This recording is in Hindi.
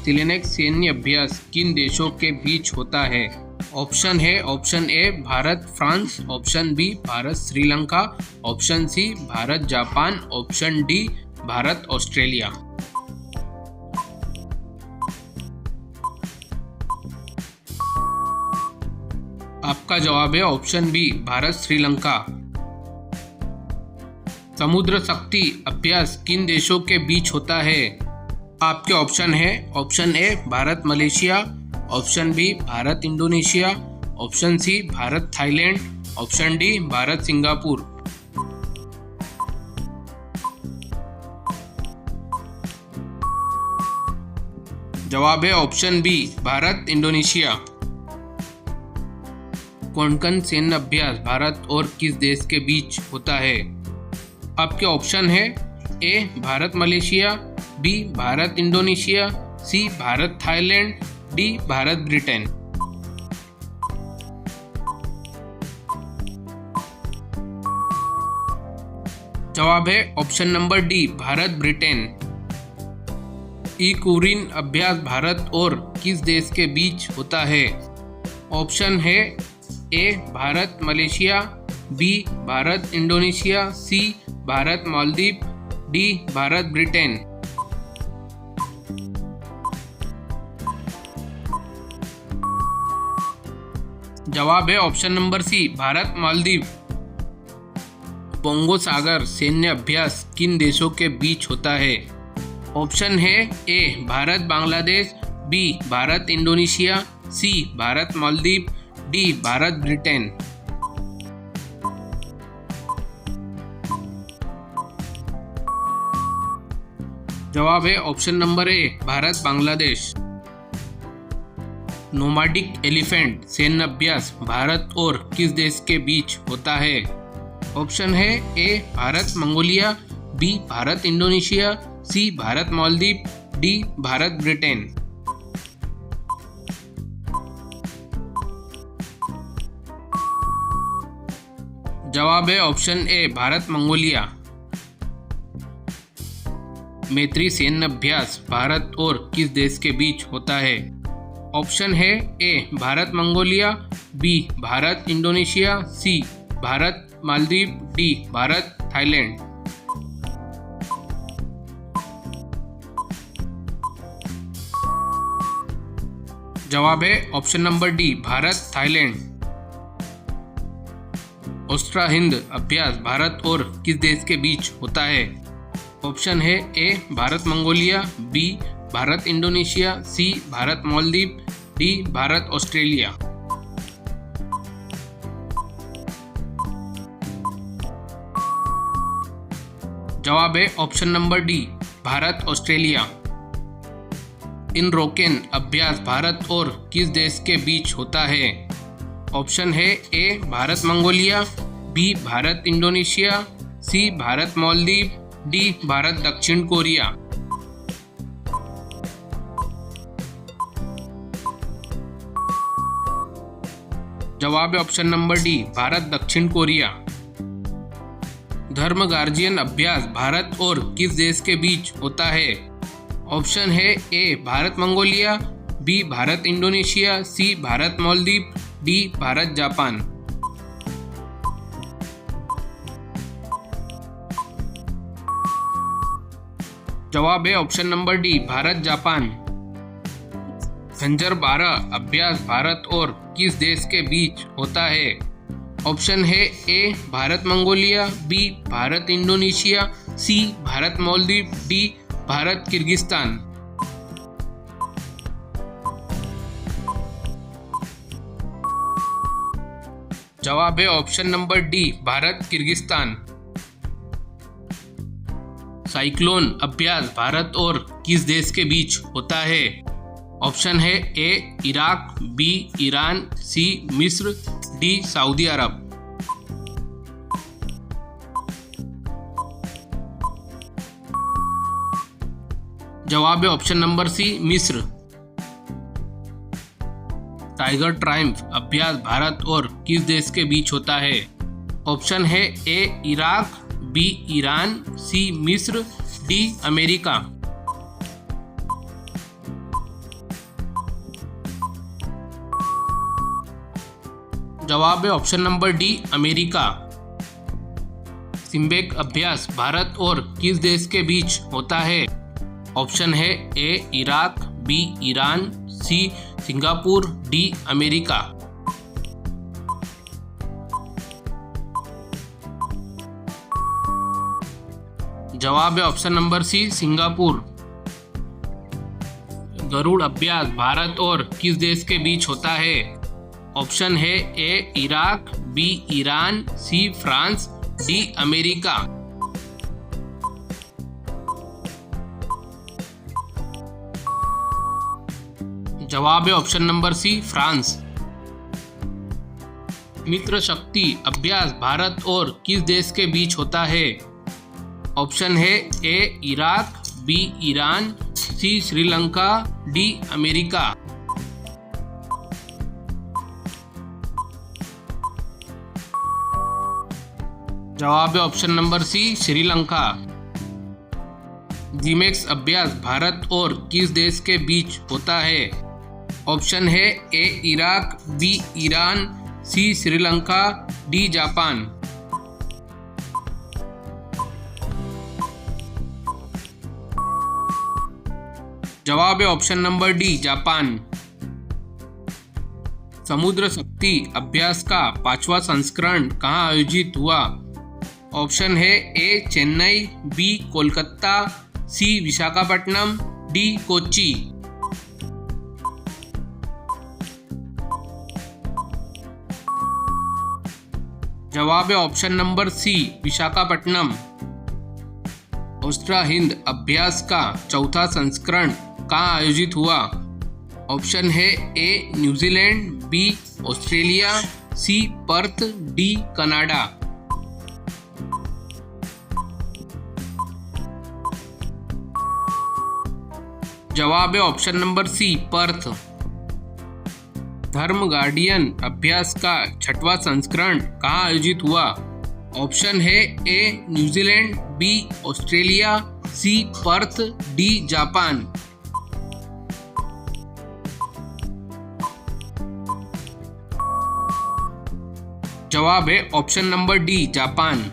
तिलैक सैन्य अभ्यास किन देशों के बीच होता है? ऑप्शन है option A Bharat France, option B Bharat Sri Lanka, option C Bharat Japan, option D Bharat Australia. आपका जवाब है ऑप्शन बी भारत श्रीलंका। समुद्र शक्ति अभ्यास किन देशों के बीच होता है? आपके ऑप्शन है option A Bharat Malaysia, option B Bharat Indonesia, option C Bharat Thailand, option D Bharat Singapore. जवाब है option B Bharat Indonesia. Konkan सैन्य अभ्यास भारत और किस देश के बीच होता है? आपके ऑप्शन है A Bharat Malaysia, B Bharat Indonesia, C Bharat Thailand, D Bharat Britain. जवाब है option number D Bharat Britain. कुरिन अभ्यास भारत और किस देश के बीच होता है? ऑप्शन है A Bharat Malaysia, B Bharat Indonesia, C Bharat Maldives, D Bharat Britain. जवाब है option number C Bharat Maldives. Bongo Sagar सैन्य अभ्यास किन देशों के बीच होता है? ऑप्शन है A Bharat Bangladesh, B Bharat Indonesia, C Bharat Maldives, D Bharat Britain. जवाब है option number A Bharat Bangladesh. Nomadic elephant सैन्य अभ्यास भारत और किस देश के बीच होता है? ऑप्शन है A Bharat Mongolia, B Bharat Indonesia, C Bharat Maldives, D Bharat Britain. जवाब है ऑप्शन ए भारत मंगोलिया। मैत्री सैन्य अभ्यास भारत और किस देश के बीच होता है? ऑप्शन है A Bharat Mongolia, B Bharat Indonesia, C Bharat Maldives, D Bharat Thailand. जवाब है option number D Bharat Thailand. AustraHind अभ्यास भारत और किस देश के बीच होता है? ऑप्शन है A Bharat Mongolia, B Bharat Indonesia, C Bharat Maldives, D Bharat Australia. जवाब है option number D Bharat Australia. इनरोकेन अभ्यास भारत और किस देश के बीच होता है? ऑप्शन है A Bharat Mongolia, B Bharat Indonesia, C Bharat Maldives, D Bharat दक्षिण कोरिया। जवाब है ऑप्शन नंबर डी भारत दक्षिण कोरिया। धर्म गार्जियन अभ्यास भारत और किस देश के बीच होता है? ऑप्शन है A Bharat Mongolia, B Bharat Indonesia, C Bharat Maldives, D Bharat Japan. जवाब है option number D Bharat Japan. Khanjar 12 अभ्यास भारत और किस देश के बीच होता है? ऑप्शन है A Bharat Mongolia, B Bharat Indonesia, C Bharat Maldives, D Bharat Kyrgyzstan. जवाब है option number D Bharat Kyrgyzstan. Cyclone अभ्यास भारत और किस देश के बीच होता है? ऑप्शन है ए इराक, बी ईरान, सी मिस्र, डी सऊदी अरब। जवाब है ऑप्शन नंबर सी मिस्र। टाइगर ट्रायम्फ अभ्यास भारत और किस देश के बीच होता है? ऑप्शन है ए इराक, बी ईरान, सी मिस्र, डी अमेरिका। जवाब है ऑप्शन नंबर डी, अमेरिका। सिम्बेक अभ्यास भारत और किस देश के बीच होता है? ऑप्शन है A Iraq, B Iran, C Singapore, D America. जवाब है option number C, Singapore. Garuda अभ्यास भारत और किस देश के बीच होता है? ऑप्शन है A Iraq, B Iran, C France, D America. जवाब है option number C, France. Mitra Shakti अभ्यास भारत और किस देश के बीच होता है? ऑप्शन है A Iraq, B Iran, C Sri Lanka, D America. जवाब है option number C, Sri Lanka. JIMEX अभ्यास भारत और किस देश के बीच होता है? ऑप्शन है A Iraq, B Iran, C Sri Lanka, D Japan. जवाब है ऑप्शन नंबर डी, जापान। समुद्र शक्ति अभ्यास का 5वां संस्करण कहाँ आयोजित हुआ? ऑप्शन है A Chennai, B Kolkata, C Visakhapatnam, D Kochi. जवाब है option number C, Visakhapatnam. Austrahind अभ्यास का 4था संस्करण कहाँ आयोजित हुआ? ऑप्शन है A New Zealand, B Australia, C Perth, D Canada. जवाब है option number C, Perth. Dharma guardian अभ्यास का 6वां संस्करण कहाँ आयोजित हुआ? ऑप्शन है A New Zealand, B Australia, C Perth, D Japan. जवाब है ऑप्शन नंबर डी, जापान।